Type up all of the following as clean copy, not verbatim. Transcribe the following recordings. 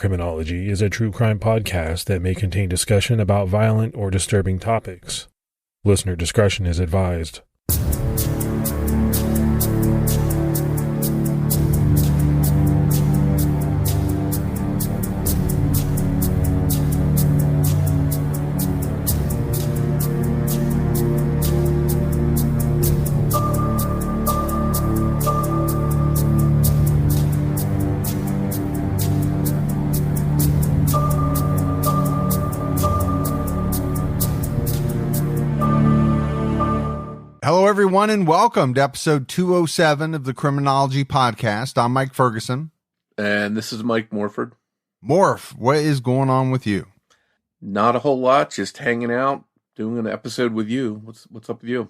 Criminology is a true crime podcast that may contain discussion about violent or disturbing topics. Listener discretion is advised. Hello, everyone, and welcome to episode 207 of the Criminology podcast. I'm Mike Ferguson. And this is Mike Morford. Morf, what is going on with you? Not a whole lot, just hanging out, doing an episode with you. What's up with you?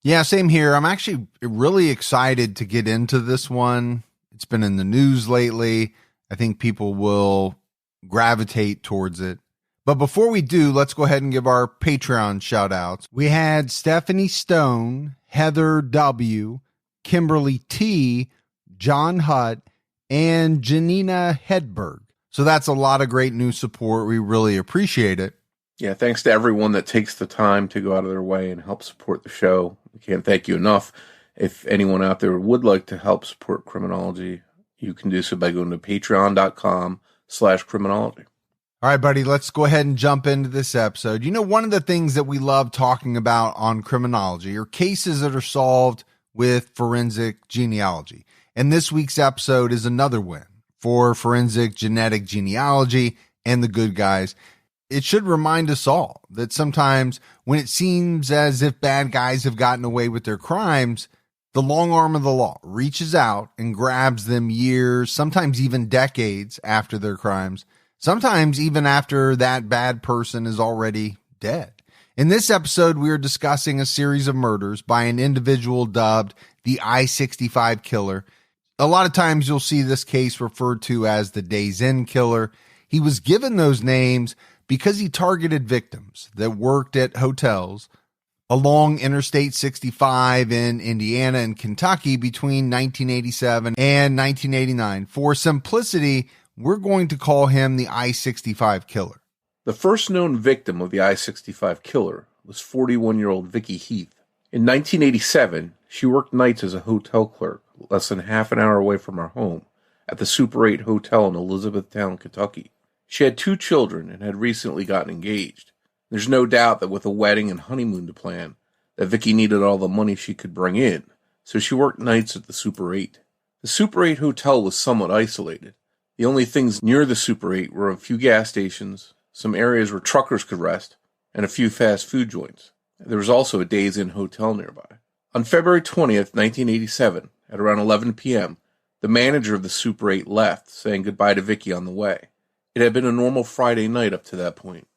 Yeah, same here. I'm actually really excited to get into this one. It's been in the news lately. I think people will gravitate towards it. But before we do, let's go ahead and give our Patreon shout outs. We had Stephanie Stone, Heather W., Kimberly T., John Hutt, and Janina Hedberg. So that's a lot of great new support. We really appreciate it. Yeah, thanks to everyone that takes the time to go out of their way and help support the show. We can't thank you enough. If anyone out there would like to help support Criminology, you can do so by going to patreon.com/criminology. All right, buddy, let's go ahead and jump into this episode. You know, one of the things that we love talking about on Criminology are cases that are solved with forensic genealogy. And this week's episode is another win for forensic genetic genealogy and the good guys. It should remind us all that sometimes when it seems as if bad guys have gotten away with their crimes, the long arm of the law reaches out and grabs them years, sometimes even decades after their crimes. Sometimes even after that bad person is already dead. In this episode, we are discussing a series of murders by an individual dubbed the I65 Killer. A lot of times you'll see this case referred to as the Days Inn Killer. He was given those names because he targeted victims that worked at hotels along Interstate 65 in Indiana and Kentucky between 1987 and 1989. For simplicity, we're going to call him the I65 Killer. The first known victim of the I65 Killer was 41-year-old Vicky Heath. In 1987, she worked nights as a hotel clerk, less than half an hour away from her home, at the Super 8 Hotel in Elizabethtown, Kentucky. She had 2 children and had recently gotten engaged. There's no doubt that with a wedding and honeymoon to plan, that Vicky needed all the money she could bring in, so she worked nights at the Super 8. The Super 8 Hotel was somewhat isolated. The only things near the Super 8 were a few gas stations, some areas where truckers could rest, and a few fast food joints. There was also a Days Inn hotel nearby. On February 20th, 1987, at around 11 p.m., the manager of the Super 8 left, saying goodbye to Vicky on the way. It had been a normal Friday night up to that point.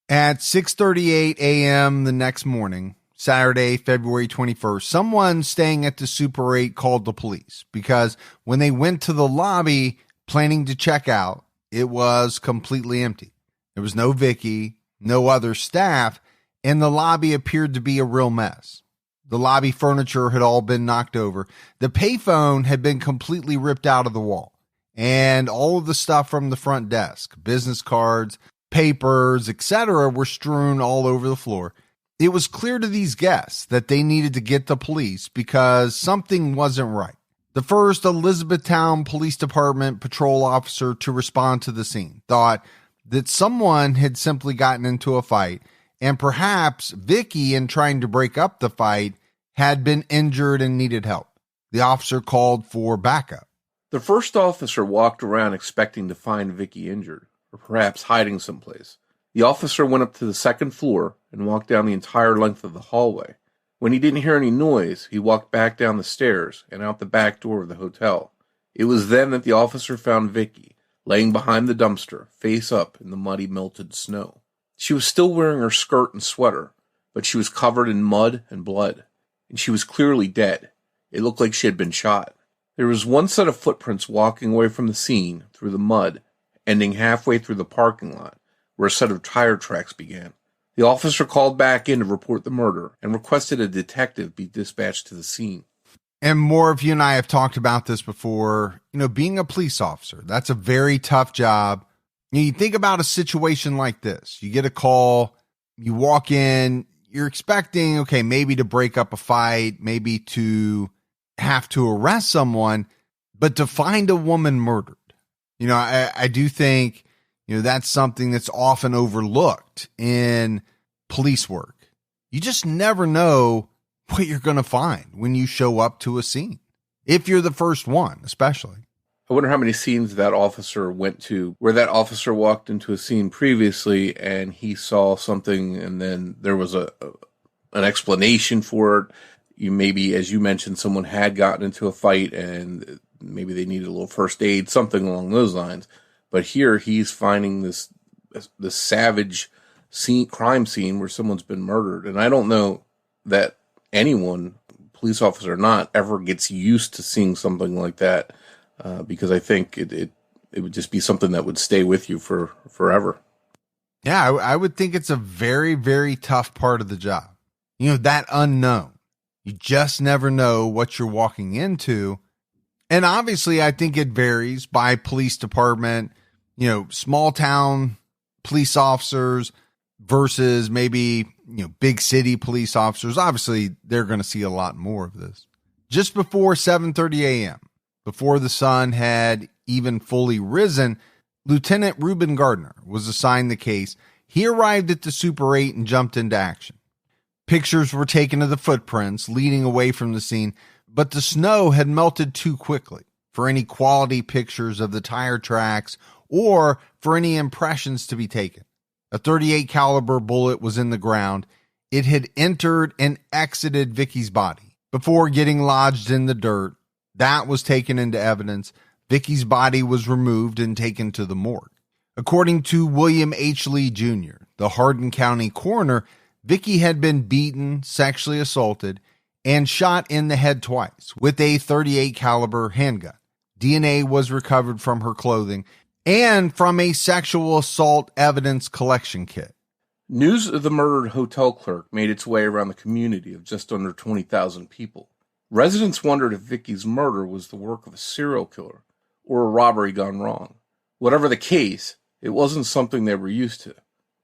At 6:38 a.m. the next morning, Saturday, February 21st, someone staying at the Super 8 called the police because when they went to the lobby planning to check out, it was completely empty. There was no Vicky, no other staff, and the lobby appeared to be a real mess. The lobby furniture had all been knocked over. The payphone had been completely ripped out of the wall. And all of the stuff from the front desk, business cards, papers, etc., were strewn all over the floor. It was clear to these guests that they needed to get the police because something wasn't right. The first Elizabethtown Police Department patrol officer to respond to the scene thought that someone had simply gotten into a fight, and perhaps Vicky, in trying to break up the fight, had been injured and needed help. The officer called for backup. The first officer walked around expecting to find Vicky injured, or perhaps hiding someplace. The officer went up to the second floor and walked down the entire length of the hallway. When he didn't hear any noise, he walked back down the stairs and out the back door of the hotel. It was then that the officer found Vicky, laying behind the dumpster, face up in the muddy, melted snow. She was still wearing her skirt and sweater, but she was covered in mud and blood, and she was clearly dead. It looked like she had been shot. There was one set of footprints walking away from the scene through the mud, ending halfway through the parking lot, where a set of tire tracks began. The officer called back in to report the murder and requested a detective be dispatched to the scene. And Morf, you and I have talked about this before. You know, being a police officer, that's a very tough job. You think about a situation like this. You get a call, you walk in, you're expecting, okay, maybe to break up a fight, maybe to have to arrest someone, but to find a woman murdered. I do think, that's something that's often overlooked in police work. You just never know what you're going to find when you show up to a scene. If you're the first one, especially. I wonder how many scenes that officer went to where that officer walked into a scene previously and he saw something and then there was an explanation for it. Maybe, as you mentioned, someone had gotten into a fight and maybe they needed a little first aid, something along those lines. But here he's finding this savage crime scene where someone's been murdered. And I don't know that anyone, police officer or not, ever gets used to seeing something like that. Because I think it would just be something that would stay with you for forever. Yeah, I would think it's a very, very tough part of the job. That unknown. You just never know what you're walking into. And obviously, I think it varies by police department, small town police officers versus maybe, big city police officers. Obviously, they're going to see a lot more of this. Just before 7:30 a.m., before the sun had even fully risen, Lieutenant Reuben Gardner was assigned the case. He arrived at the Super 8 and jumped into action. Pictures were taken of the footprints leading away from the scene, but the snow had melted too quickly for any quality pictures of the tire tracks or for any impressions to be taken. A .38 caliber bullet was in the ground. It had entered and exited Vicky's body before getting lodged in the dirt. That was taken into evidence. Vicky's body was removed and taken to the morgue. According to William H. Lee Jr., the Hardin County coroner, Vicky had been beaten, sexually assaulted, and shot in the head twice with a .38 caliber handgun. DNA was recovered from her clothing and from a sexual assault evidence collection kit. News of the murdered hotel clerk made its way around the community of just under 20,000 people. Residents wondered if Vicky's murder was the work of a serial killer or a robbery gone wrong. Whatever the case, it wasn't something they were used to.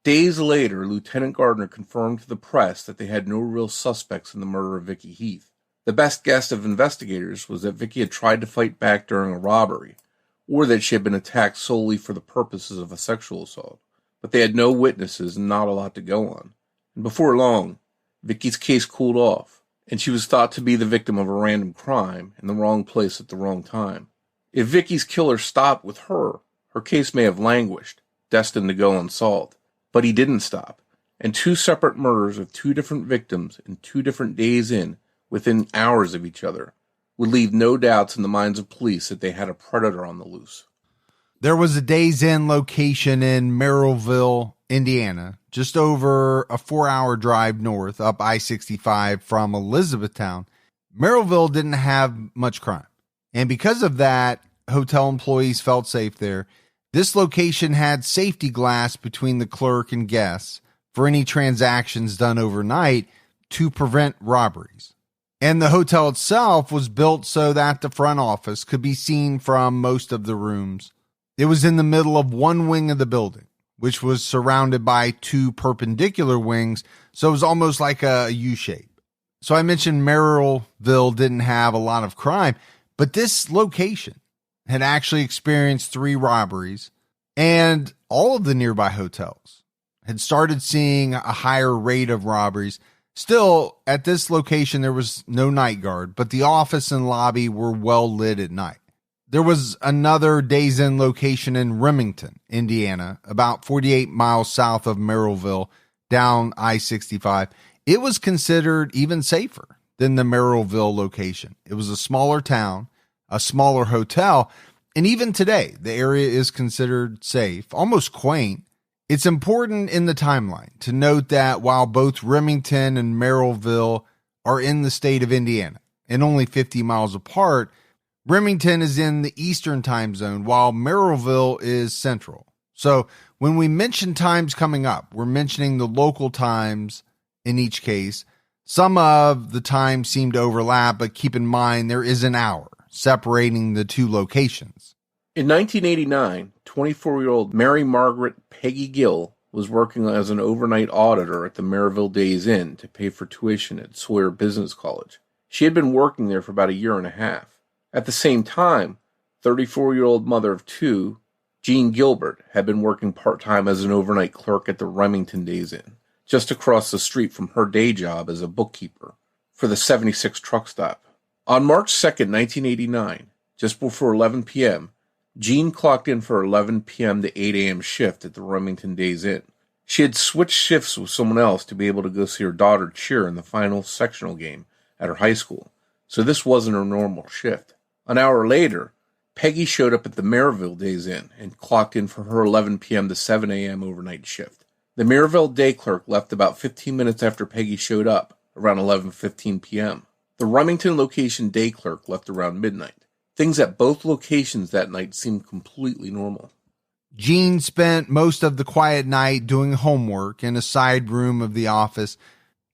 Days later, Lieutenant Gardner confirmed to the press that they had no real suspects in the murder of Vicky Heath. The best guess of investigators was that Vicky had tried to fight back during a robbery, or that she had been attacked solely for the purposes of a sexual assault. But they had no witnesses and not a lot to go on. And before long, Vicky's case cooled off, and she was thought to be the victim of a random crime in the wrong place at the wrong time. If Vicky's killer stopped with her, her case may have languished, destined to go unsolved. But he didn't stop, and two separate murders of two different victims in 2 different days within hours of each other, would leave no doubts in the minds of police that they had a predator on the loose. There was a Days Inn location in Merrillville, Indiana, just over a 4-hour drive north up I65 from Elizabethtown. Merrillville didn't have much crime, and because of that, hotel employees felt safe there. This location had safety glass between the clerk and guests for any transactions done overnight to prevent robberies. And the hotel itself was built so that the front office could be seen from most of the rooms. It was in the middle of one wing of the building, which was surrounded by 2 perpendicular wings, so it was almost like a U-shape. So I mentioned Merrillville didn't have a lot of crime, but this location had actually experienced 3 robberies, and all of the nearby hotels had started seeing a higher rate of robberies. Still, at this location, there was no night guard, but the office and lobby were well lit at night. There was another Days Inn location in Remington, Indiana, about 48 miles south of Merrillville, down I-65. It was considered even safer than the Merrillville location. It was a smaller town, a smaller hotel, and even today, the area is considered safe, almost quaint. It's important in the timeline to note that while both Remington and Merrillville are in the state of Indiana and only 50 miles apart, Remington is in the Eastern time zone while Merrillville is Central. So when we mention times coming up, we're mentioning the local times in each case. Some of the times seem to overlap, but keep in mind there is an hour separating the 2 locations. In 1989, 24-year-old Mary Margaret Peggy Gill was working as an overnight auditor at the Maryville Days Inn to pay for tuition at Sawyer Business College. She had been working there for about a year and a half. At the same time, 34-year-old mother of two, Jean Gilbert, had been working part-time as an overnight clerk at the Remington Days Inn, just across the street from her day job as a bookkeeper for the 76 truck stop. On March 2nd, 1989, just before 11 p.m., Jean clocked in for 11 p.m. to 8 a.m. shift at the Remington Days Inn. She had switched shifts with someone else to be able to go see her daughter cheer in the final sectional game at her high school, so this wasn't her normal shift. An hour later, Peggy showed up at the Maryville Days Inn and clocked in for her 11 p.m. to 7 a.m. overnight shift. The Maryville day clerk left about 15 minutes after Peggy showed up, around 11:15 p.m. The Remington location day clerk left around midnight. Things at both locations that night seemed completely normal. Jean spent most of the quiet night doing homework in a side room of the office.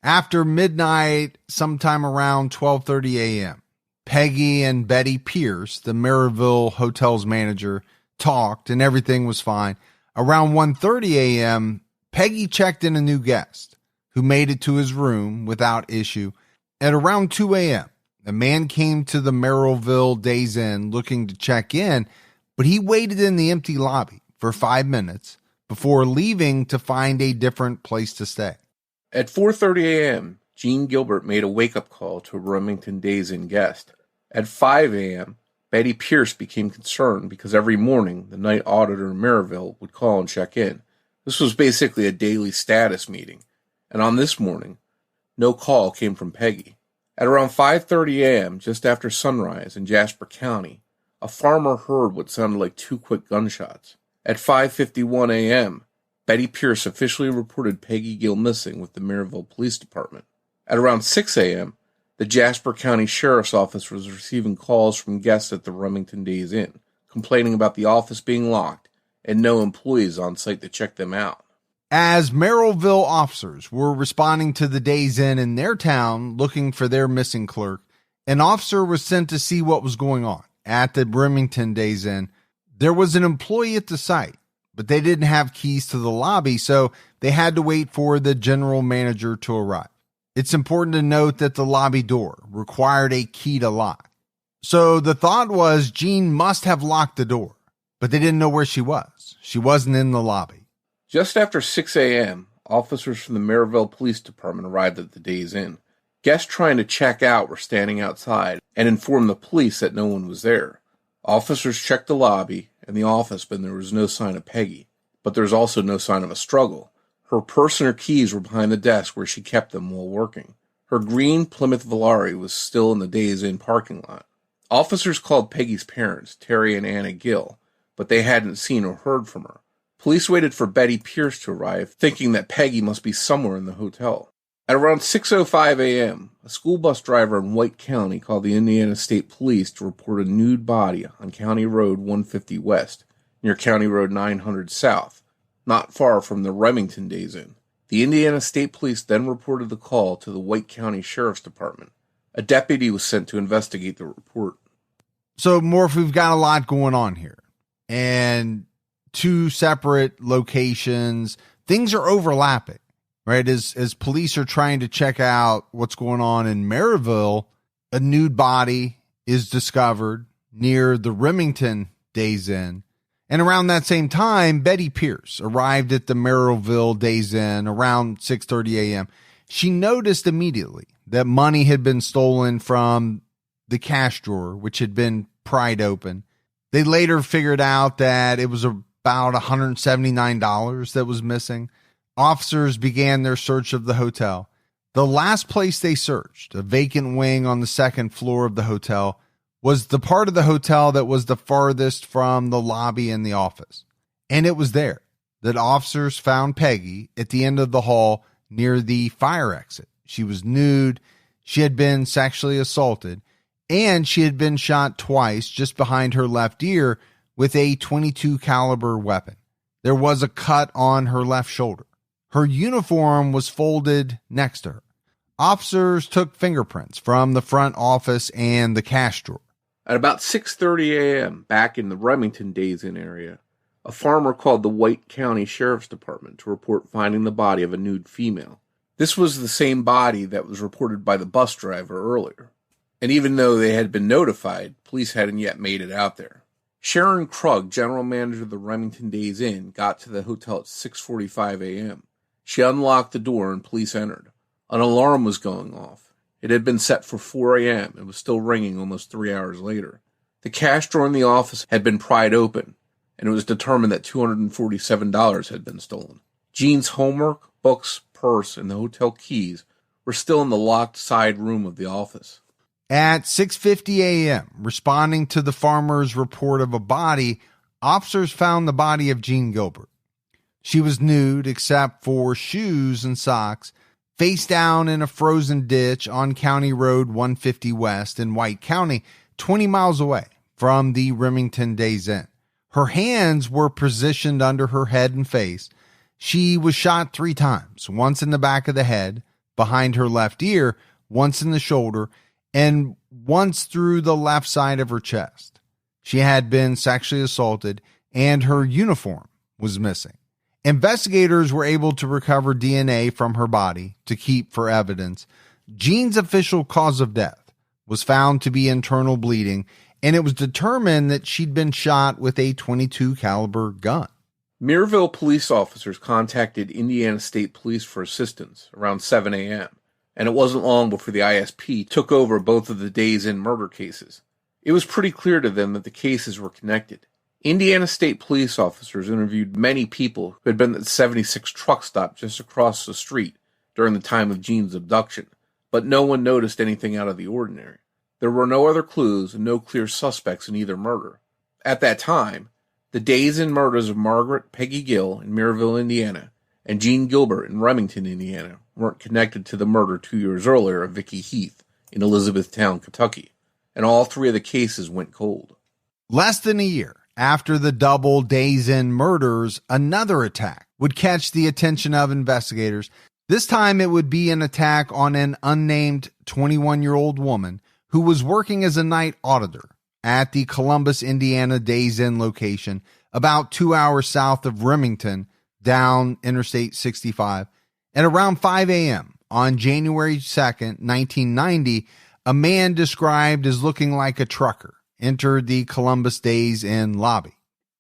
After midnight, sometime around 12:30 a.m., Peggy and Betty Pierce, the Maryville Hotel's manager, talked and everything was fine. Around 1:30 a.m., Peggy checked in a new guest who made it to his room without issue. At around 2 a.m., a man came to the Maryville Days Inn looking to check in, but he waited in the empty lobby for 5 minutes before leaving to find a different place to stay. At 4:30 a.m., Jean Gilbert made a wake-up call to a Remington Days Inn guest. At 5 a.m., Betty Pierce became concerned because every morning the night auditor in Maryville would call and check in. This was basically a daily status meeting, and on this morning, no call came from Peggy. At around 5:30 a.m., just after sunrise in Jasper County, a farmer heard what sounded like two quick gunshots. At 5:51 a.m., Betty Pierce officially reported Peggy Gill missing with the Maryville Police Department. At around 6 a.m., the Jasper County Sheriff's Office was receiving calls from guests at the Remington Days Inn, complaining about the office being locked and no employees on site to check them out. As Maryville officers were responding to the Days Inn in their town looking for their missing clerk, an officer was sent to see what was going on at the Remington Days Inn. There was an employee at the site, but they didn't have keys to the lobby, so they had to wait for the general manager to arrive. It's important to note that the lobby door required a key to lock. So the thought was Jean must have locked the door, but they didn't know where she was. She wasn't in the lobby. Just after 6 a.m., officers from the Maryville Police Department arrived at the Days Inn. Guests trying to check out were standing outside and informed the police that no one was there. Officers checked the lobby and the office, but there was no sign of Peggy. But there was also no sign of a struggle. Her purse and her keys were behind the desk where she kept them while working. Her green Plymouth Valari was still in the Days Inn parking lot. Officers called Peggy's parents, Terry and Anna Gill, but they hadn't seen or heard from her. Police waited for Betty Pierce to arrive, thinking that Peggy must be somewhere in the hotel. At around 6:05 a.m., a school bus driver in White County called the Indiana State Police to report a nude body on County Road 150 West, near County Road 900 South, not far from the Remington Days Inn. The Indiana State Police then reported the call to the White County Sheriff's Department. A deputy was sent to investigate the report. So, Morph, we've got a lot going on here. And two separate locations. Things are overlapping, right? As police are trying to check out what's going on in Maryville, a nude body is discovered near the Remington Days Inn. And around that same time, Betty Pierce arrived at the Maryville Days Inn around 6:30 a.m. She noticed immediately that money had been stolen from the cash drawer, which had been pried open. They later figured out that it was about $179 that was missing. Officers began their search of the hotel. The last place they searched, a vacant wing on the second floor of the hotel, was the part of the hotel that was the farthest from the lobby and the office. And it was there that officers found Peggy at the end of the hall near the fire exit. She was nude, she had been sexually assaulted, and she had been shot twice just behind her left ear with a .22 caliber weapon. There was a cut on her left shoulder. Her uniform was folded next to her. Officers took fingerprints from the front office and the cash drawer. At about 6:30 a.m., back in the Remington Days Inn area, A farmer called the White County Sheriff's Department to report finding the body of a nude female. This was the same body that was reported by the bus driver earlier. And even though they had been notified, police hadn't yet made it out there. Sharon Krug, general manager of the Remington Days Inn, got to the hotel at 6:45 a.m. She unlocked the door and police entered. An alarm was going off. It had been set for 4 a.m. and was still ringing almost 3 hours later. The cash drawer in the office had been pried open, and it was determined that $247 had been stolen. Jean's homework, books, purse, and the hotel keys were still in the locked side room of the office. At 6:50 a.m., responding to the farmer's report of a body, officers found the body of Jean Gilbert. She was nude except for shoes and socks, face down in a frozen ditch on County Road 150 West in White County, 20 miles away from the Remington Days Inn. Her hands were positioned under her head and face. She was shot 3 times, once in the back of the head, behind her left ear, once in the shoulder, and once through the left side of her chest. She had been sexually assaulted, and her uniform was missing. Investigators were able to recover DNA from her body to keep for evidence. Jean's official cause of death was found to be internal bleeding, and it was determined that she'd been shot with a .22 caliber gun. Mireville police officers contacted Indiana State Police for assistance around 7 a.m., and it wasn't long before the ISP took over both of the Days Inn murder cases. It was pretty clear to them that the cases were connected. Indiana State police officers interviewed many people who had been at the 76 truck stop just across the street during the time of Jean's abduction, but no one noticed anything out of the ordinary. There were no other clues and no clear suspects in either murder. At that time, the Days Inn murders of Margaret Peggy Gill in Mireville, Indiana, and Jean Gilbert in Remington, Indiana, weren't connected to the murder 2 years earlier of Vicky Heath in Elizabethtown, Kentucky, and all 3 of the cases went cold. Less than a year after the double Days Inn murders, another attack would catch the attention of investigators. This time it would be an attack on an unnamed 21-year-old woman who was working as a night auditor at the Columbus, Indiana Days Inn location about 2 hours south of Remington down Interstate 65. At around 5 a.m. on January 2nd, 1990, a man described as looking like a trucker entered the Columbus Days Inn lobby.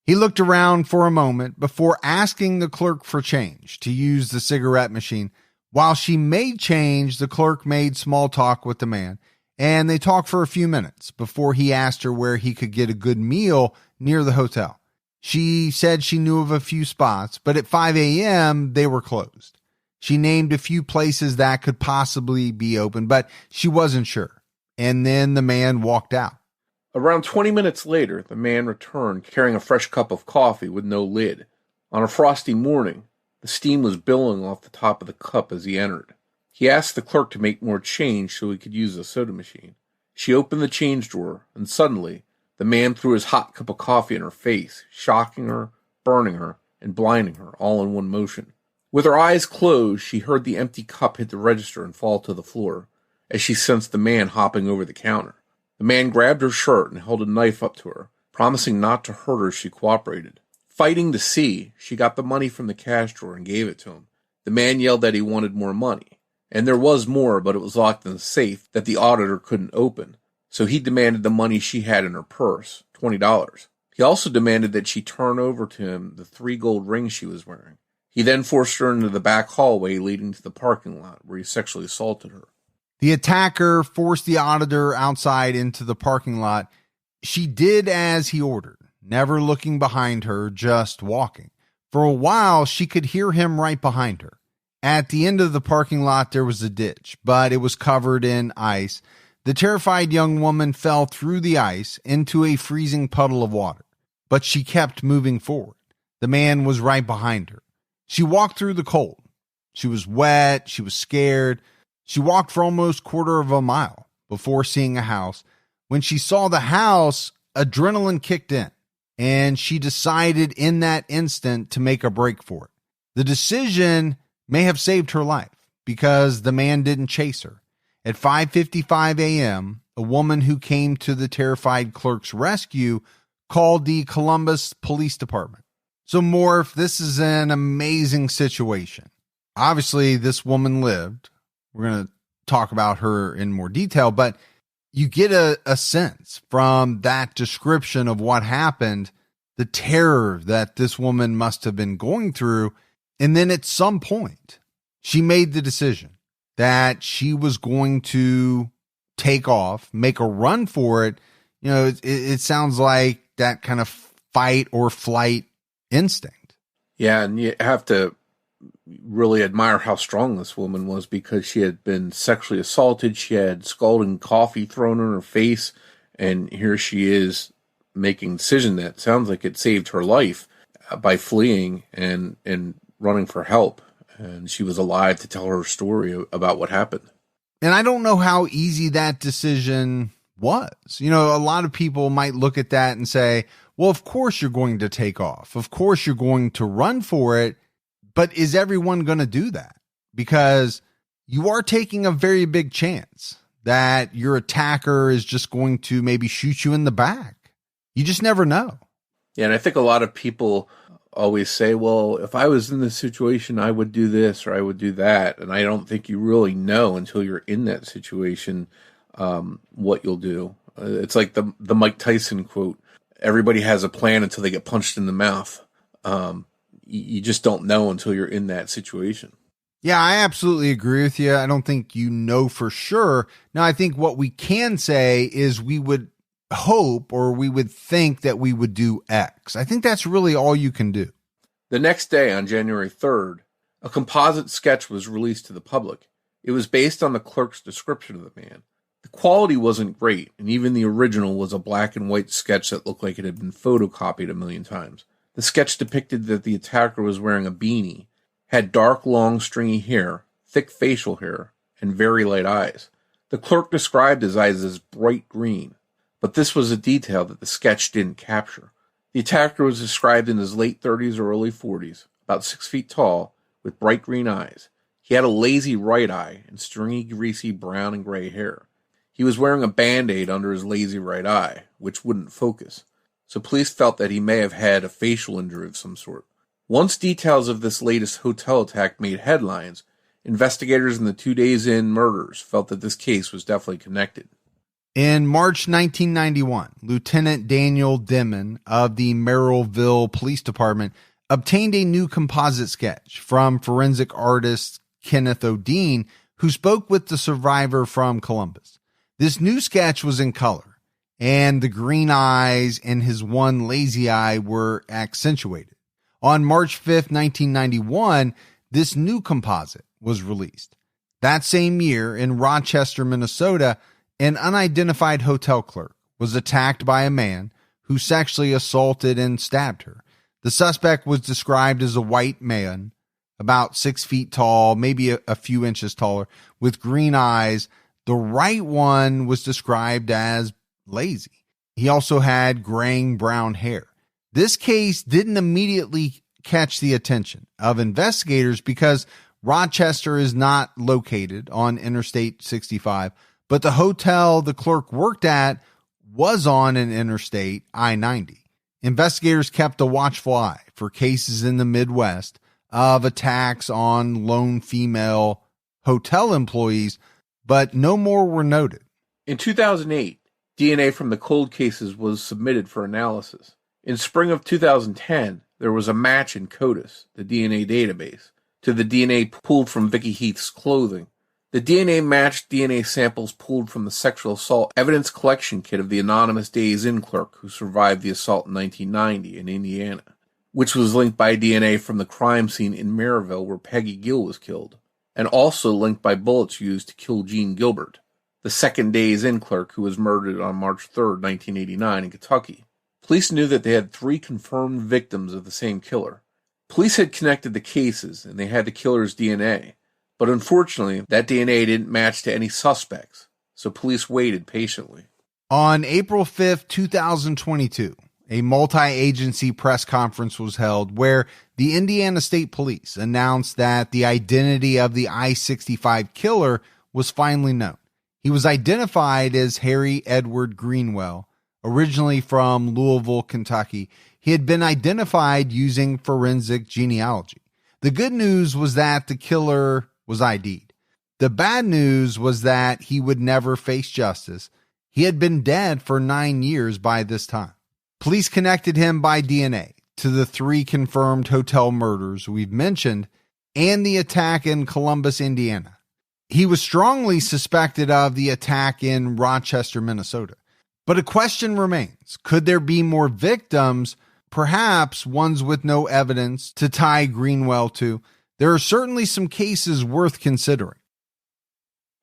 He looked around for a moment before asking the clerk for change to use the cigarette machine. While she made change, the clerk made small talk with the man, and they talked for a few minutes before he asked her where he could get a good meal near the hotel. She said she knew of a few spots, but at 5 a.m., they were closed. She named a few places that could possibly be open, but she wasn't sure. And then the man walked out. Around 20 minutes later, the man returned carrying a fresh cup of coffee with no lid. On a frosty morning, the steam was billowing off the top of the cup as he entered. He asked the clerk to make more change so he could use the soda machine. She opened the change drawer, and suddenly, the man threw his hot cup of coffee in her face, shocking her, burning her, and blinding her, all in one motion. With her eyes closed, she heard the empty cup hit the register and fall to the floor, as she sensed the man hopping over the counter. The man grabbed her shirt and held a knife up to her, promising not to hurt her if she cooperated. Fighting to see, she got the money from the cash drawer and gave it to him. The man yelled that he wanted more money, and there was more, but it was locked in the safe that the auditor couldn't open, so he demanded the money she had in her purse, $20. He also demanded that she turn over to him the 3 gold rings she was wearing. He then forced her into the back hallway leading to the parking lot, where he sexually assaulted her. The attacker forced the auditor outside into the parking lot. She did as he ordered, never looking behind her, just walking. For a while, she could hear him right behind her. At the end of the parking lot, there was a ditch, but it was covered in ice. The terrified young woman fell through the ice into a freezing puddle of water, but she kept moving forward. The man was right behind her. She walked through the cold. She was wet. She was scared. She walked for almost 1/4 of a mile before seeing a house. When she saw the house, adrenaline kicked in, and she decided in that instant to make a break for it. The decision may have saved her life because the man didn't chase her. At 5:55 a.m., a woman who came to the terrified clerk's rescue called the Columbus Police Department. So, Morf, this is an amazing situation. Obviously, this woman lived. We're going to talk about her in more detail, but you get a sense from that description of what happened, the terror that this woman must have been going through. And then at some point, she made the decision that she was going to take off, make a run for it. You know, it sounds like that kind of fight or flight instinct. Yeah, and you have to really admire how strong this woman was, because she had been sexually assaulted. She had scalding coffee thrown in her face, and here she is making a decision that sounds like it saved her life by fleeing and running for help. And she was alive to tell her story about what happened. And I don't know how easy that decision was. You know, a lot of people might look at that and say, well, of course you're going to take off. Of course you're going to run for it. But is everyone going to do that? Because you are taking a very big chance that your attacker is just going to maybe shoot you in the back. You just never know. Yeah, and I think a lot of people always say, well, if I was in this situation, I would do this or I would do that. And I don't think you really know until you're in that situation what you'll do. It's like the Mike Tyson quote, everybody has a plan until they get punched in the mouth. You just don't know until you're in that situation. Yeah, I absolutely agree with you. I don't think you know for sure. Now, I think what we can say is we would hope, or we would think that we would do X. I think that's really all you can do. The next day, on January 3rd, a composite sketch was released to the public. It was based on the clerk's description of the man. The quality wasn't great, and even the original was a black and white sketch that looked like it had been photocopied a million times. The sketch depicted that the attacker was wearing a beanie, had dark, long, stringy hair, thick facial hair, and very light eyes. The clerk described his eyes as bright green, but this was a detail that the sketch didn't capture. The attacker was described in his late 30s or early 40s, about 6 feet tall, with bright green eyes. He had a lazy right eye and stringy, greasy brown and gray hair. He was wearing a Band-Aid under his lazy right eye, which wouldn't focus. So police felt that he may have had a facial injury of some sort. Once details of this latest hotel attack made headlines, investigators in the 2 days in murders felt that this case was definitely connected. In March 1991, Lieutenant Daniel Dimon of the Merrillville Police Department obtained a new composite sketch from forensic artist Kenneth O'Dean, who spoke with the survivor from Columbus. This new sketch was in color, and the green eyes and his one lazy eye were accentuated. On March 5th, 1991, this new composite was released. That same year, in Rochester, Minnesota, an unidentified hotel clerk was attacked by a man who sexually assaulted and stabbed her. The suspect was described as a white man, about 6 feet tall, maybe a few inches taller, with green eyes. The right one was described as lazy. He also had graying brown hair. This case didn't immediately catch the attention of investigators because Rochester is not located on Interstate 65, but the hotel the clerk worked at was on an Interstate I-90. Investigators kept a watchful eye for cases in the Midwest of attacks on lone female hotel employees, but no more were noted. In 2008, DNA from the cold cases was submitted for analysis. In spring of 2010, there was a match in CODIS, the DNA database, to the DNA pulled from Vicky Heath's clothing. The DNA matched DNA samples pulled from the sexual assault evidence collection kit of the anonymous Days Inn clerk who survived the assault in 1990 in Indiana, which was linked by DNA from the crime scene in Maryville where Peggy Gill was killed, and also linked by bullets used to kill Jean Gilbert, the second Days Inn clerk who was murdered on March 3, 1989 in Kentucky. Police knew that they had 3 confirmed victims of the same killer. Police had connected the cases, and they had the killer's DNA. But unfortunately, that DNA didn't match to any suspects, so police waited patiently. On April 5th, 2022, a multi-agency press conference was held where the Indiana State Police announced that the identity of the I65 killer was finally known. He was identified as Harry Edward Greenwell, originally from Louisville, Kentucky. he had been identified using forensic genealogy. The good news was that the killer was ID'd. The bad news was that he would never face justice. He had been dead for 9 years by this time. Police connected him by DNA to the 3 confirmed hotel murders we've mentioned and the attack in Columbus, Indiana. He was strongly suspected of the attack in Rochester, Minnesota. But a question remains. Could there be more victims, perhaps ones with no evidence to tie Greenwell to? There are certainly some cases worth considering.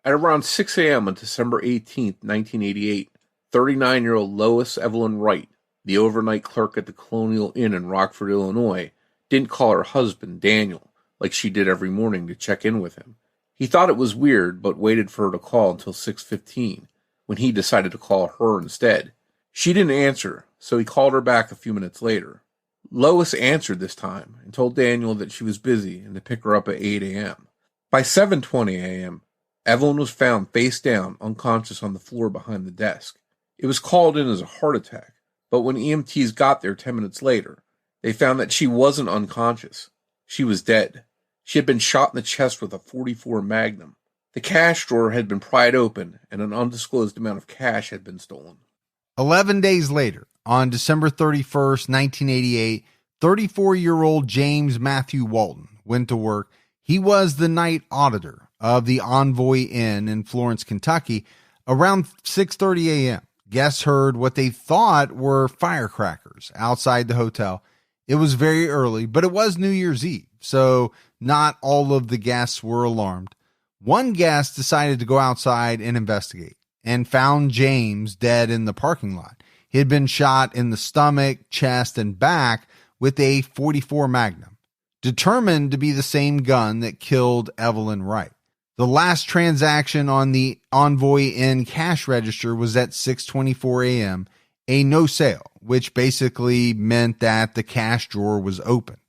At around 6 a.m. on December 18, 1988, 39-year-old Lois Evelyn Wright, the overnight clerk at the Colonial Inn in Rockford, Illinois, didn't call her husband, Daniel, like she did every morning to check in with him. He thought it was weird, but waited for her to call until 6:15, when he decided to call her instead. She didn't answer, so he called her back a few minutes later. Lois answered this time and told Daniel that she was busy and to pick her up at 8 a.m. By 7:20 a.m., Evelyn was found face down, unconscious on the floor behind the desk. It was called in as a heart attack, but when EMTs got there 10 minutes later, they found that she wasn't unconscious. She was dead. She had been shot in the chest with a .44 Magnum. The cash drawer had been pried open, and an undisclosed amount of cash had been stolen. 11 days later, on December 31st, 1988, 34-year-old James Matthew Walton went to work. He was the night auditor of the Envoy Inn in Florence, Kentucky. Around 6:30 a.m., guests heard what they thought were firecrackers outside the hotel. It was very early, but it was New Year's Eve, so not all of the guests were alarmed. One guest decided to go outside and investigate and found James dead in the parking lot. He had been shot in the stomach, chest, and back with a .44 Magnum, determined to be the same gun that killed Evelyn Wright. The last transaction on the Envoy Inn cash register was at 6:24 a.m., a no sale, which basically meant that the cash drawer was opened.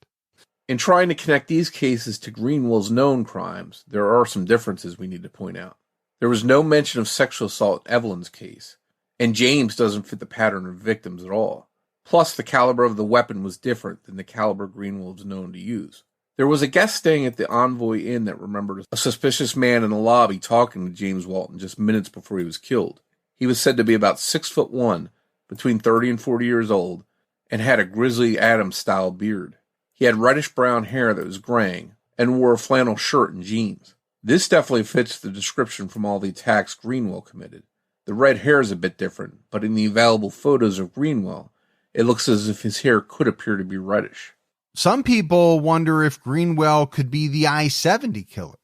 In trying to connect these cases to Greenwell's known crimes, there are some differences we need to point out. There was no mention of sexual assault in Evelyn's case, and James doesn't fit the pattern of victims at all. Plus, the caliber of the weapon was different than the caliber Greenwell was known to use. There was a guest staying at the Envoy Inn that remembered a suspicious man in the lobby talking to James Walton just minutes before he was killed. He was said to be about 6'1", between 30 and 40 years old, and had a Grizzly Adams-style beard. He had reddish-brown hair that was graying, and wore a flannel shirt and jeans. This definitely fits the description from all the attacks Greenwell committed. The red hair is a bit different, but in the available photos of Greenwell, it looks as if his hair could appear to be reddish. Some people wonder if Greenwell could be the I-70 killer.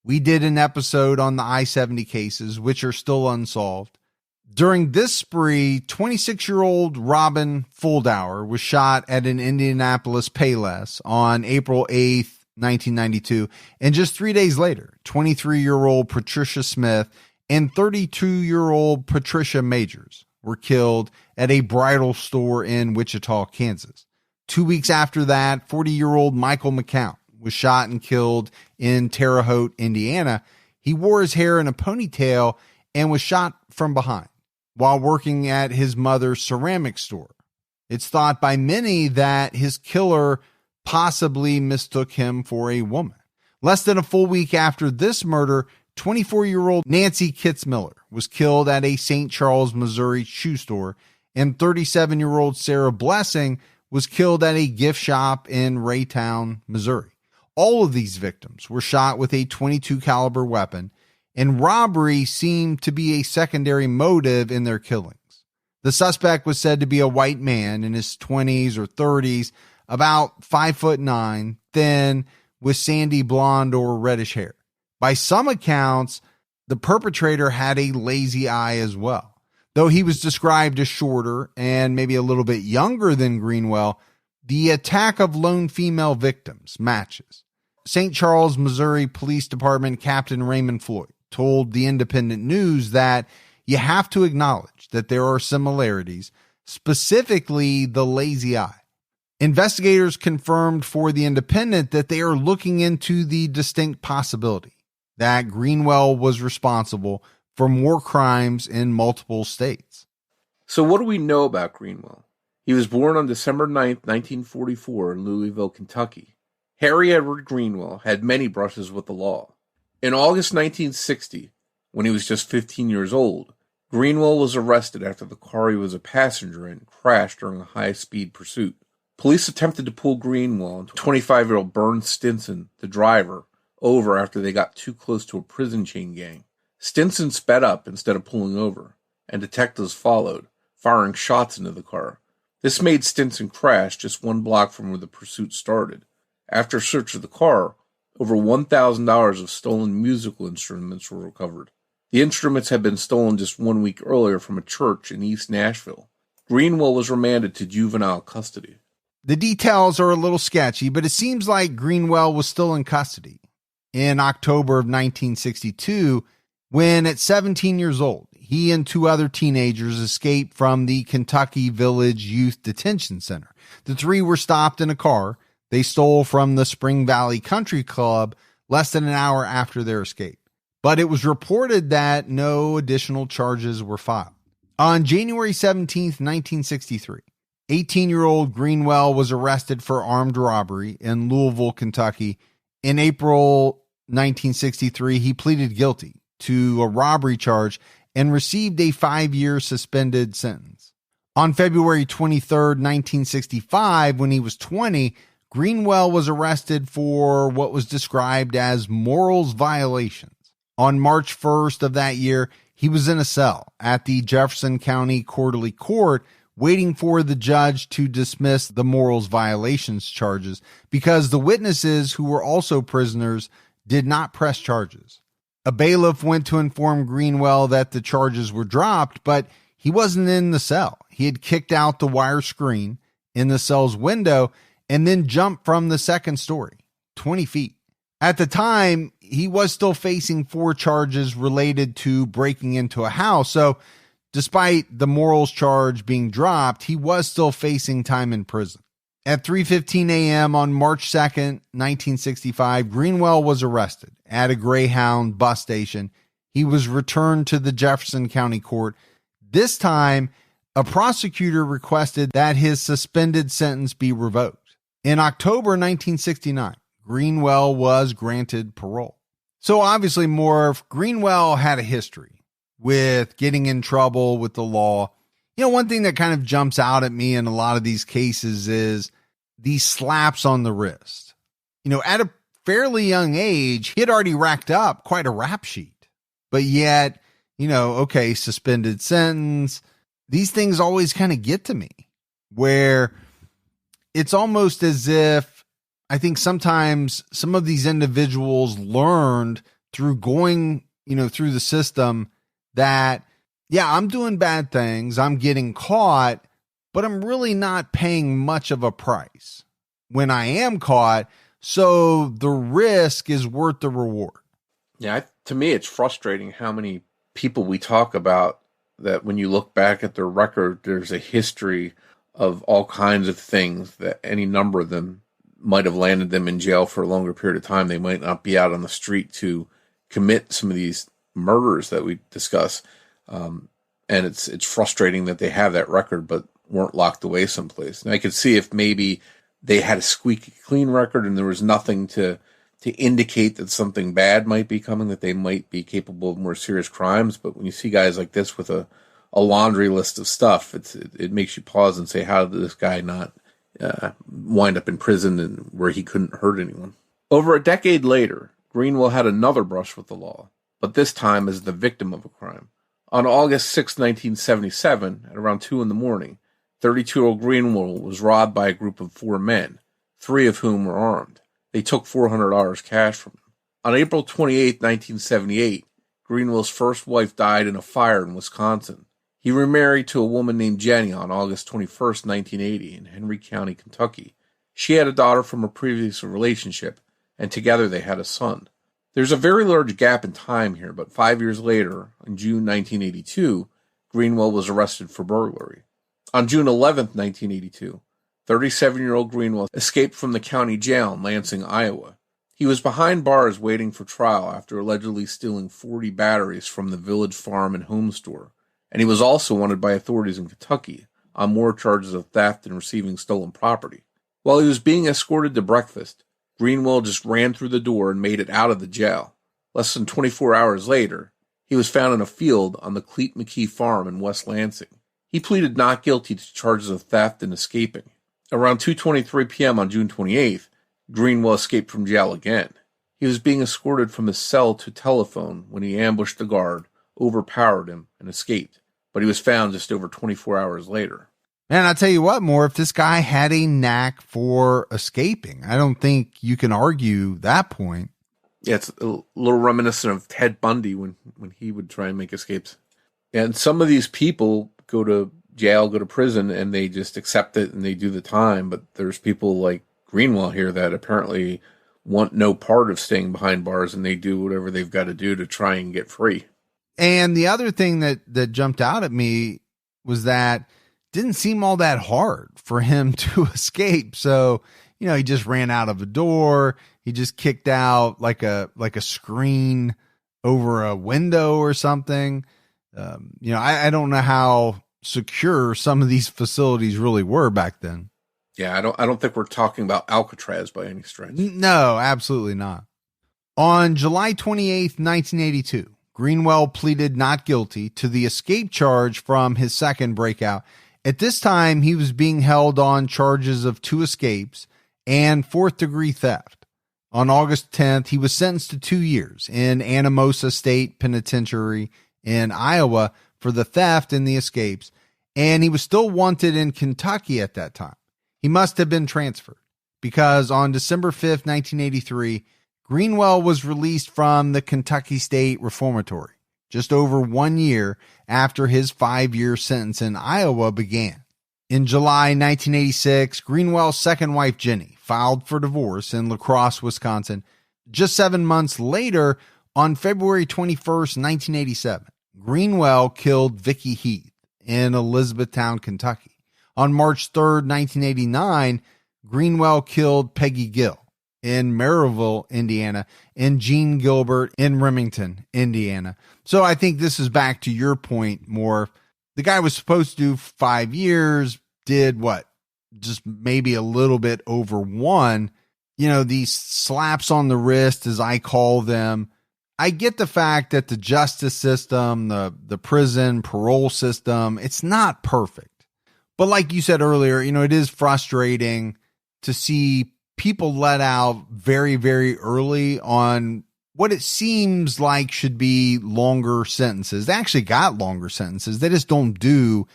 We did an episode on the I-70 cases, which are still unsolved. During this spree, 26-year-old Robin Fuldauer was shot at an Indianapolis Payless on April 8th, 1992, and just 3 days later, 23-year-old Patricia Smith and 32-year-old Patricia Majors were killed at a bridal store in Wichita, Kansas. 2 weeks after that, 40-year-old Michael McCount was shot and killed in Terre Haute, Indiana. He wore his hair in a ponytail and was shot from behind while working at his mother's ceramic store. It's thought by many that his killer possibly mistook him for a woman. Less than a full week after this murder, 24-year-old Nancy Kitzmiller was killed at a St. Charles, Missouri shoe store, and 37-year-old Sarah Blessing was killed at a gift shop in Raytown, Missouri. All of these victims were shot with a .22 caliber weapon, and robbery seemed to be a secondary motive in their killings. The suspect was said to be a white man in his 20s or 30s, about 5'9", thin, with sandy blonde or reddish hair. By some accounts, the perpetrator had a lazy eye as well. Though he was described as shorter and maybe a little bit younger than Greenwell, the attack of lone female victims matches. St. Charles, Missouri Police Department Captain Raymond Floyd told the Independent News that you have to acknowledge that there are similarities, specifically the lazy eye. Investigators confirmed for the Independent that they are looking into the distinct possibility that Greenwell was responsible for more crimes in multiple states. So what do we know about Greenwell? He was born on December 9th, 1944 in Louisville, Kentucky. Harry Edward Greenwell had many brushes with the law. In August 1960, when he was just 15 years old, Greenwell was arrested after the car he was a passenger in crashed during a high-speed pursuit. Police attempted to pull Greenwell and 25-year-old Burns Stinson, the driver, over after they got too close to a prison chain gang. Stinson sped up instead of pulling over, and detectives followed, firing shots into the car. This made Stinson crash just 1 block from where the pursuit started. After a search of the car, over $1,000 of stolen musical instruments were recovered. The instruments had been stolen just 1 week earlier from a church in East Nashville. Greenwell was remanded to juvenile custody. The details are a little sketchy, but it seems like Greenwell was still in custody in October of 1962, when at 17 years old, he and 2 other teenagers escaped from the Kentucky Village Youth Detention Center. The 3 were stopped in a car they stole from the Spring Valley Country Club less than an hour after their escape. But it was reported that no additional charges were filed. On January 17th, 1963, 18-year-old Greenwell was arrested for armed robbery in Louisville, Kentucky. In April 1963, he pleaded guilty to a robbery charge and received a 5-year suspended sentence. On February 23rd, 1965, when he was 20, Greenwell was arrested for what was described as morals violations. On March 1st of that year, he was in a cell at the Jefferson County Quarterly Court waiting for the judge to dismiss the morals violations charges because the witnesses, who were also prisoners, did not press charges. A bailiff went to inform Greenwell that the charges were dropped, but he wasn't in the cell. He had kicked out the wire screen in the cell's window and then jumped from the second story, 20 feet. At the time, he was still facing 4 charges related to breaking into a house. So despite the morals charge being dropped, he was still facing time in prison. At 3:15 a.m. on March 2nd, 1965, Greenwell was arrested at a Greyhound bus station. He was returned to the Jefferson County Court. This time, a prosecutor requested that his suspended sentence be revoked. In October 1969, Greenwell was granted parole. So obviously, Morf, Greenwell had a history with getting in trouble with the law. You know, one thing that kind of jumps out at me in a lot of these cases is these slaps on the wrist. You know, at a fairly young age, he had already racked up quite a rap sheet. But yet, you know, okay, suspended sentence. These things always kind of get to me, where it's almost as if I think sometimes some of these individuals learned through going, you know, through the system that, yeah, I'm doing bad things, I'm getting caught, but I'm really not paying much of a price when I am caught. So the risk is worth the reward. Yeah, to me, it's frustrating how many people we talk about that when you look back at their record, there's a history of all kinds of things that any number of them might have landed them in jail for a longer period of time. They might not be out on the street to commit some of these murders that we discuss. And it's frustrating that they have that record, but weren't locked away someplace. And I could see if maybe they had a squeaky clean record and there was nothing to indicate that something bad might be coming, that they might be capable of more serious crimes. But when you see guys like this with a laundry list of stuff, it makes you pause and say, how did this guy not wind up in prison and where he couldn't hurt anyone? Over a decade later, Greenwell had another brush with the law, but this time as the victim of a crime. On August 6, 1977, at around 2 in the morning, 32-year-old Greenwell was robbed by a group of 4 men, 3 of whom were armed. They took $400 cash from him. On April 28, 1978, Greenwell's first wife died in a fire in Wisconsin. He remarried to a woman named Jenny on August 21, 1980, in Henry County, Kentucky. She had a daughter from a previous relationship, and together they had a son. There's a very large gap in time here, but 5 years later, in June 1982, Greenwell was arrested for burglary. On June 11, 1982, 37-year-old Greenwell escaped from the county jail in Lansing, Iowa. He was behind bars waiting for trial after allegedly stealing 40 batteries from the Village Farm and Home Store, and he was also wanted by authorities in Kentucky on more charges of theft and receiving stolen property. While he was being escorted to breakfast, Greenwell just ran through the door and made it out of the jail. Less than 24 hours later, he was found in a field on the Cleet McKee farm in West Lansing. He pleaded not guilty to charges of theft and escaping. Around 2:23 p.m. on June 28th, Greenwell escaped from jail again. He was being escorted from his cell to telephone when he ambushed the guard, overpowered him, and escaped. But he was found just over 24 hours later. Man, I'll tell you what, Morf, this guy had a knack for escaping. I don't think you can argue that point. Yeah, it's a little reminiscent of Ted Bundy when he would try and make escapes. And some of these people go to jail, go to prison, and they just accept it and they do the time. But there's people like Greenwell here that apparently want no part of staying behind bars, and they do whatever they've got to do to try and get free. And the other thing that jumped out at me was that it didn't seem all that hard for him to escape. So, he just ran out of a door. He just kicked out like a screen over a window or something. I don't know how secure some of these facilities really were back then. Yeah, I don't think we're talking about Alcatraz by any stretch. No, absolutely not. On July 28th, 1982, Greenwell pleaded not guilty to the escape charge from his second breakout. At this time, he was being held on charges of 2 escapes and fourth-degree theft. On August 10th, he was sentenced to 2 years in Anamosa State Penitentiary in Iowa for the theft and the escapes, and he was still wanted in Kentucky at that time. He must have been transferred because on December 5th, 1983, Greenwell was released from the Kentucky State Reformatory just over 1 year after his 5-year sentence in Iowa began. In July 1986, Greenwell's second wife, Jenny, filed for divorce in La Crosse, Wisconsin. Just 7 months later, on February 21st, 1987, Greenwell killed Vicky Heath in Elizabethtown, Kentucky. On March 3rd, 1989, Greenwell killed Peggy Gill in Maryville, Indiana, and Jean Gilbert in Remington, Indiana. So I think this is back to your point more. The guy was supposed to do 5 years, did what? Just maybe a little bit over 1. These slaps on the wrist, as I call them. I get the fact that the justice system, the prison, parole system, it's not perfect. But like you said earlier, it is frustrating to see people let out very, very early on what it seems like should be longer sentences. They actually got longer sentences. They just don't do,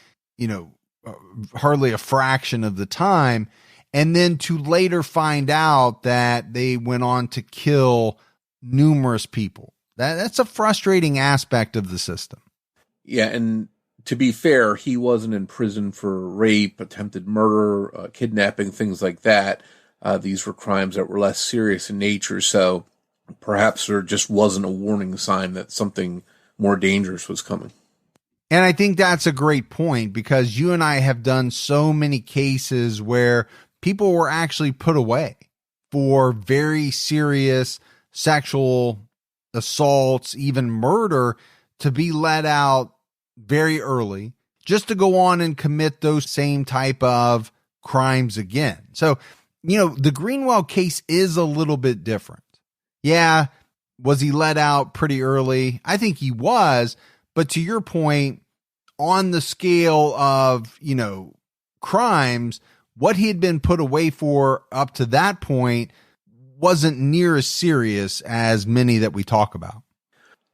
hardly a fraction of the time. And then to later find out that they went on to kill numerous people. That's a frustrating aspect of the system. Yeah, and to be fair, he wasn't in prison for rape, attempted murder, kidnapping, things like that. These were crimes that were less serious in nature, so perhaps there just wasn't a warning sign that something more dangerous was coming. And I think that's a great point because you and I have done so many cases where people were actually put away for very serious sexual assaults, even murder, to be let out very early just to go on and commit those same type of crimes again. So, the Greenwell case is a little bit different. Yeah. Was he let out pretty early? I think he was, but to your point, on the scale of, crimes, what he had been put away for up to that point wasn't near as serious as many that we talk about.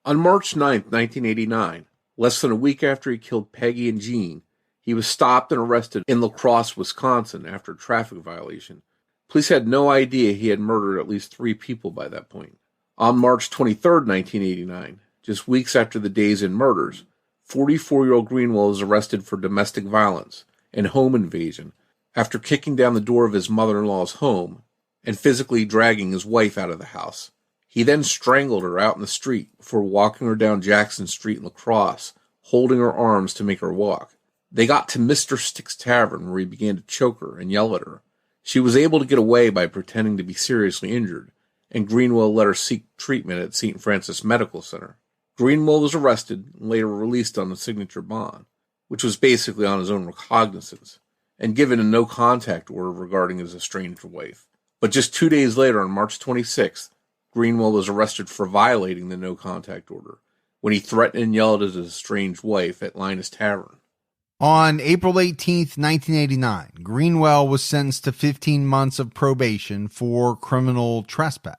On March 9th, 1989, less than a week after he killed Peggy and Jean, he was stopped and arrested in La Crosse, Wisconsin after a traffic violation. Police had no idea he had murdered at least 3 people by that point. On March 23rd, 1989, just weeks after the Days Inn murders, 44-year-old Greenwell was arrested for domestic violence and home invasion after kicking down the door of his mother-in-law's home and physically dragging his wife out of the house. He then strangled her out in the street before walking her down Jackson Street in La Crosse, holding her arms to make her walk. They got to Mr. Stick's Tavern, where he began to choke her and yell at her. She was able to get away by pretending to be seriously injured, and Greenwell let her seek treatment at St. Francis Medical Center. Greenwell was arrested and later released on a signature bond. which was basically on his own recognizance, and given a no-contact order regarding his estranged wife. But just 2 days later, on March 26th, Greenwell was arrested for violating the no-contact order when he threatened and yelled at his estranged wife at Linus Tavern. On April 18th, 1989, Greenwell was sentenced to 15 months of probation for criminal trespass.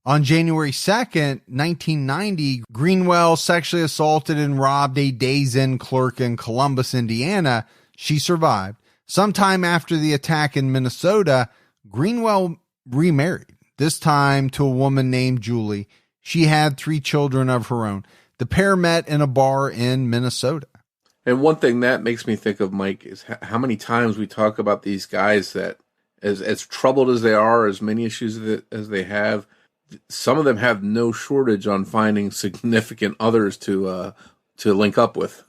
On January 2nd, 1990, Greenwell sexually assaulted and robbed a Days Inn clerk in Columbus, Indiana. She survived. Sometime after the attack in Minnesota, Greenwell remarried, this time to a woman named Julie. She had 3 children of her own. The pair met in a bar in Minnesota. And one thing that makes me think of, Mike, is how many times we talk about these guys that, as troubled as they are, as many issues as they have, some of them have no shortage on finding significant others to link up with.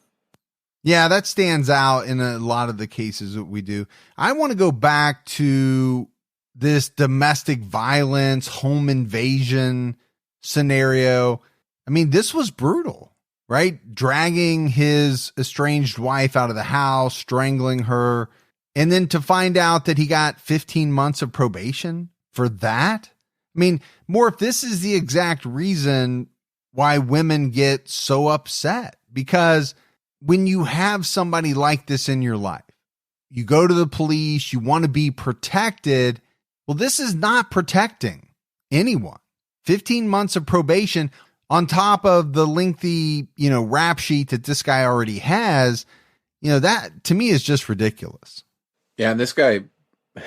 Yeah, that stands out in a lot of the cases that we do. I want to go back to this domestic violence, home invasion scenario. I mean, this was brutal, right? Dragging his estranged wife out of the house, strangling her, and then to find out that he got 15 months of probation for that. I mean, Morf, this is the exact reason why women get so upset, because when you have somebody like this in your life, you go to the police, you want to be protected. Well, this is not protecting anyone. 15 months of probation on top of the lengthy, rap sheet that this guy already has, that to me is just ridiculous. Yeah. And this guy,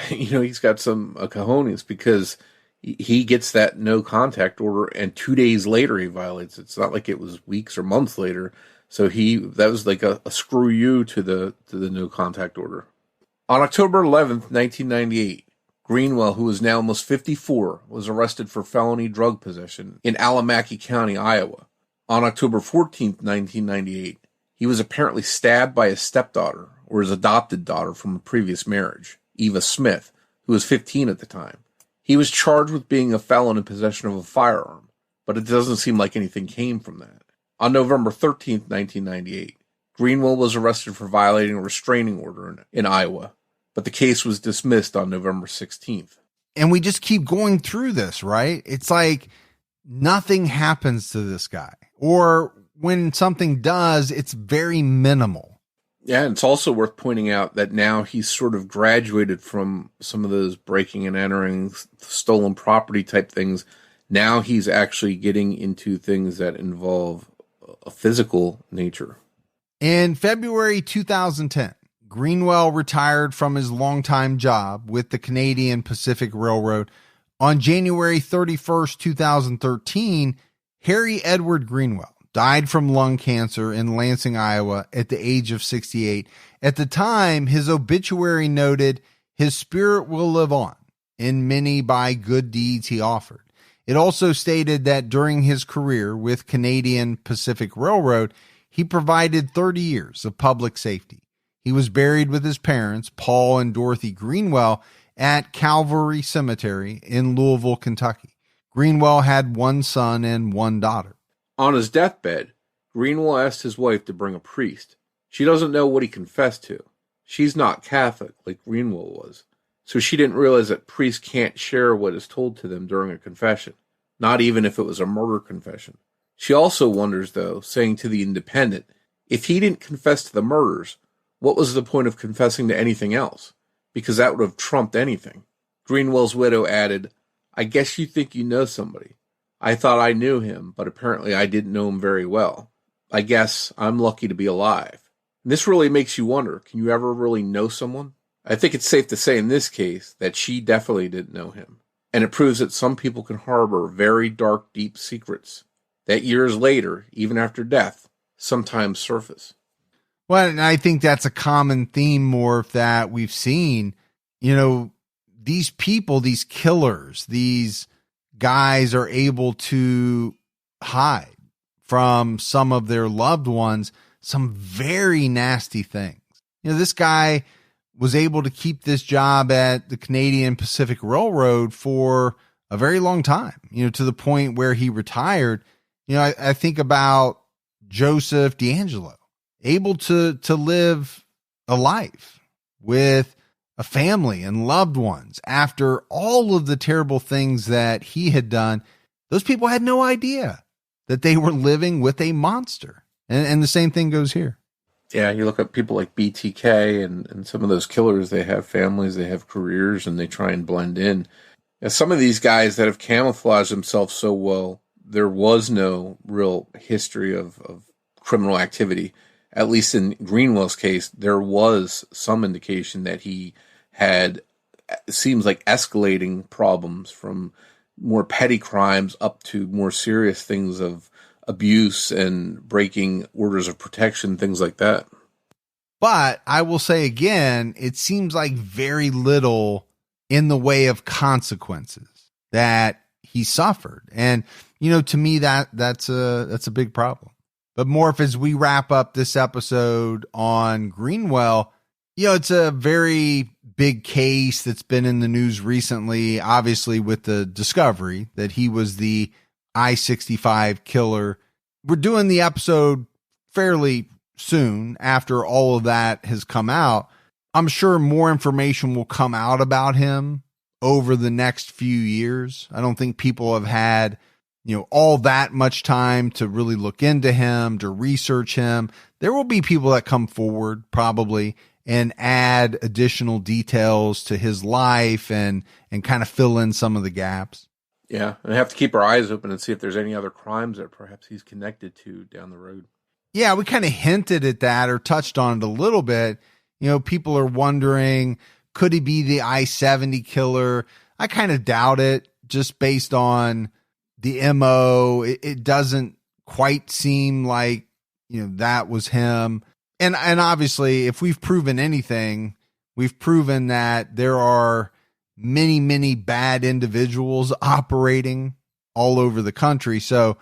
he's got some cojones, because he gets that no contact order and 2 days later he violates it. It's not like it was weeks or months later. So that was like a screw you to the no contact order. On October 11th, 1998, Greenwell, who is now almost 54, was arrested for felony drug possession in Alamance County, Iowa. On October 14th, 1998, he was apparently stabbed by his stepdaughter, or his adopted daughter from a previous marriage, Eva Smith, who was 15 at the time. He was charged with being a felon in possession of a firearm, but it doesn't seem like anything came from that. On November 13th, 1998, Greenwell was arrested for violating a restraining order in Iowa, but the case was dismissed on November 16th. And we just keep going through this, right? It's like nothing happens to this guy, or when something does, it's very minimal. Yeah, and it's also worth pointing out that now he's sort of graduated from some of those breaking and entering, stolen property type things. Now he's actually getting into things that involve a physical nature. In February 2010, Greenwell retired from his longtime job with the Canadian Pacific Railroad. On January 31st, 2013, Harry Edward Greenwell died from lung cancer in Lansing, Iowa at the age of 68. At the time, his obituary noted, "His spirit will live on in many by good deeds he offered." It also stated that during his career with Canadian Pacific Railroad, he provided 30 years of public safety. He was buried with his parents, Paul and Dorothy Greenwell, at Calvary Cemetery in Louisville, Kentucky. Greenwell had 1 son and 1 daughter. On his deathbed, Greenwell asked his wife to bring a priest. She doesn't know what he confessed to. She's not Catholic like Greenwell was, so she didn't realize that priests can't share what is told to them during a confession, not even if it was a murder confession. She also wonders, though, saying to the Independent, if he didn't confess to the murders, what was the point of confessing to anything else? Because that would have trumped anything. Greenwell's widow added, "I guess you think you know somebody. I thought I knew him, but apparently I didn't know him very well. I guess I'm lucky to be alive." And this really makes you wonder, can you ever really know someone? I think it's safe to say in this case that she definitely didn't know him. And it proves that some people can harbor very dark, deep secrets that years later, even after death, sometimes surface. Well, and I think that's a common theme, Morph, that we've seen. These people, these killers, these guys are able to hide from some of their loved ones some very nasty things. This guy was able to keep this job at the Canadian Pacific Railroad for a very long time, to the point where he retired. I think about Joseph D'Angelo, able to live a life with a family and loved ones after all of the terrible things that he had done. Those people had no idea that they were living with a monster. And the same thing goes here. Yeah, you look at people like BTK and some of those killers, they have families, they have careers, and they try and blend in. Now, some of these guys that have camouflaged themselves so well, there was no real history of criminal activity. At least in Greenwell's case, there was some indication that he had, seems like, escalating problems from more petty crimes up to more serious things of abuse and breaking orders of protection, things like that. But I will say again, it seems like very little in the way of consequences that he suffered. And, to me, that's a big problem. But Morf, as we wrap up this episode on Greenwell, it's a very big case that's been in the news recently, obviously with the discovery that he was the I65 killer. We're doing the episode fairly soon after all of that has come out. I'm sure more information will come out about him over the next few years. I don't think people have had, all that much time to really look into him, to research him. There will be people that come forward probably and add additional details to his life and kind of fill in some of the gaps. Yeah, and have to keep our eyes open and see if there's any other crimes that perhaps he's connected to down the road. Yeah, we kind of hinted at that or touched on it a little bit. People are wondering, could he be the I-70 killer? I kind of doubt it just based on the MO. It doesn't quite seem like, that was him. And obviously, if we've proven anything, we've proven that there are many, many bad individuals operating all over the country. So,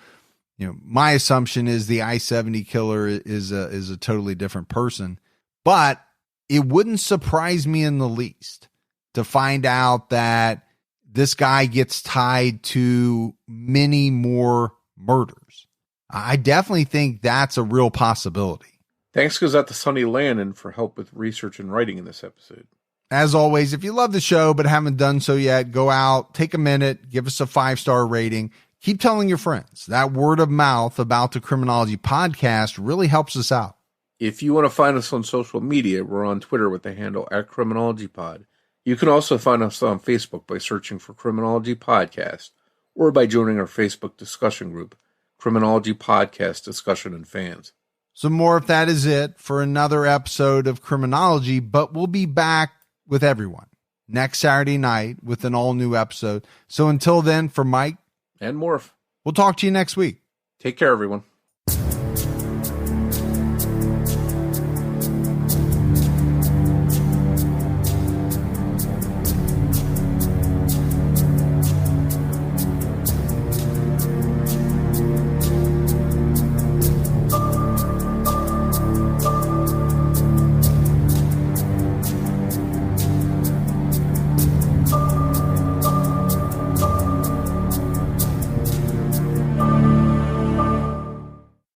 my assumption is the I-70 killer is a totally different person. But it wouldn't surprise me in the least to find out that this guy gets tied to many more murders. I definitely think that's a real possibility. Thanks goes out to Sonny Lannon for help with research and writing in this episode. As always, if you love the show but haven't done so yet, go out, take a minute, give us a 5-star rating. Keep telling your friends. That word of mouth about the Criminology podcast really helps us out. If you want to find us on social media, we're on Twitter with the handle @CriminologyPod. You can also find us on Facebook by searching for Criminology Podcast or by joining our Facebook discussion group, Criminology Podcast Discussion and Fans. So more if that is it for another episode of Criminology, but we'll be back with everyone next Saturday night with an all-new episode. So until then, for Mike and Morf, we'll talk to you next week. Take care, everyone.